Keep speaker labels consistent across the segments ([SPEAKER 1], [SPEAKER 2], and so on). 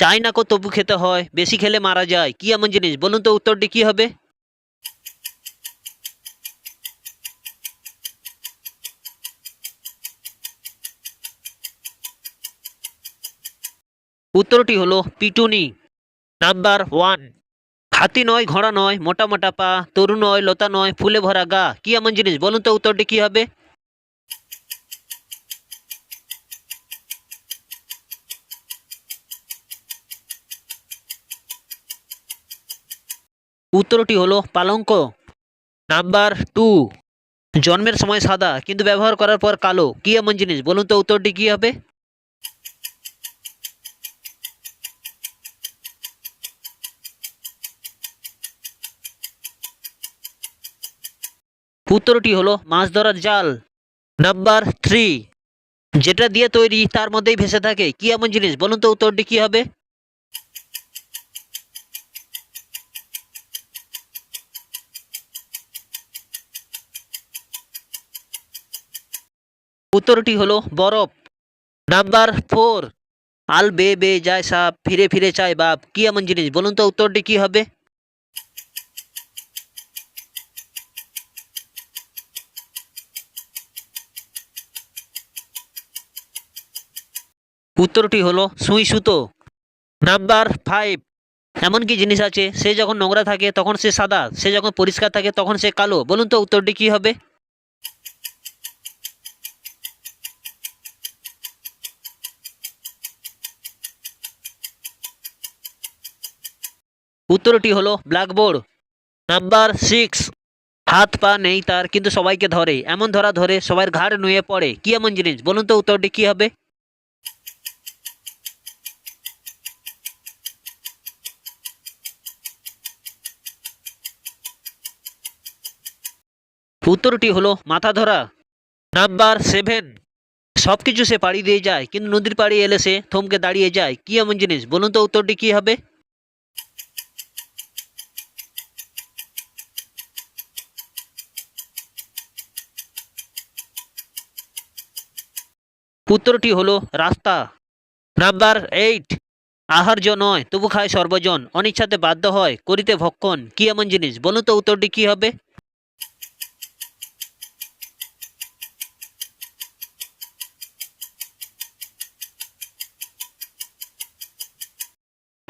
[SPEAKER 1] চাই না কো তবু খেতে হয়, বেশি খেলে মারা যায়, কি এমন জিনিস বলুন তো? উত্তরটি কি হবে? উত্তরটি হলো পিটুনি। Number one. হাতি নয়, ঘোড়া নয়, মোটা মোটা পা, তরু নয়, লতা নয়, ফুলে ভরা গা, কি এমন জিনিস বলুন তো? উত্তরটি কি হবে? উত্তরটি হলো পালঙ্ক। Number two. জন্মের সময় সাদা কিন্তু ব্যবহার করার পর কালো, কি এমন জিনিস বলুন তো? উত্তরটি কি হবে? উত্তরটি হলো মাছ ধরার জাল। Number three. যেটা দিয়ে তৈরি তার মধ্যেই ভেসে থাকে, কি এমন জিনিস বলুন তো? উত্তরটি কি হবে? উত্তরটি হলো বরফ। Number four. আল বেয়ে বেয়ে যায় সাপ, ফিরে ফিরে চায় বাপ, কি এমন জিনিস বলুন তো? উত্তরটি কি হবে? উত্তরটি হলো সুই সুতো। Number five. এমন কি জিনিস আছে, সে যখন নোংরা থাকে তখন সে সাদা, সে যখন পরিষ্কার থাকে তখন সে কালো, বলুন তো? উত্তরটি কি হবে? উত্তরটি হলো ব্ল্যাকবোর্ড। Number six. হাত পা নেই তার কিন্তু সবাইকে ধরে, এমন ধরা ধরে সবার ঘাড় নুয়ে পড়ে, কি এমন জিনিস বলুন তো? উত্তরটি কি হবে? উত্তরটি হলো মাথা ধরা। Number seven. সবকিছু সে পাড়ি দিয়ে যায় কিন্তু নদীর পাড়ে এলে সে থমকে দাঁড়িয়ে যায়, কি এমন জিনিস বলুন তো? উত্তরটি কি হবে? উত্তরটি হলো রাস্তা। Number eight. আহার্য নয় তবু খায় সর্বজন, অনিচ্ছাতে বাধ্য হয় করিতে ভক্ষণ, কি এমন জিনিস বলুন তো? উত্তরটি কি হবে?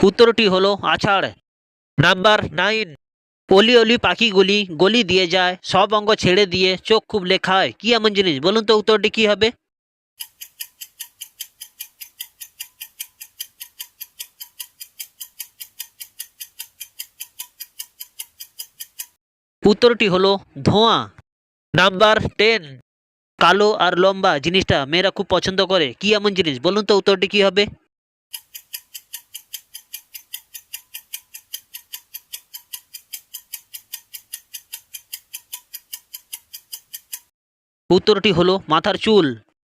[SPEAKER 1] উত্তরটি হলো আছাড়। Number nine. অলি অলি পাখিগুলি গলি দিয়ে যায়, সব অঙ্গ ছেড়ে দিয়ে চোখ খুব লেখায়, কি এমন জিনিস বলুন তো? উত্তরটি কি হবে? উত্তরটি হলো ধোঁয়া। Number ten. কালো আর লম্বা জিনিসটা মেয়েরা খুব পছন্দ করে, কি এমন জিনিস বলুন তো? উত্তরটি কি হবে? উত্তরটি হলো মাথার চুল।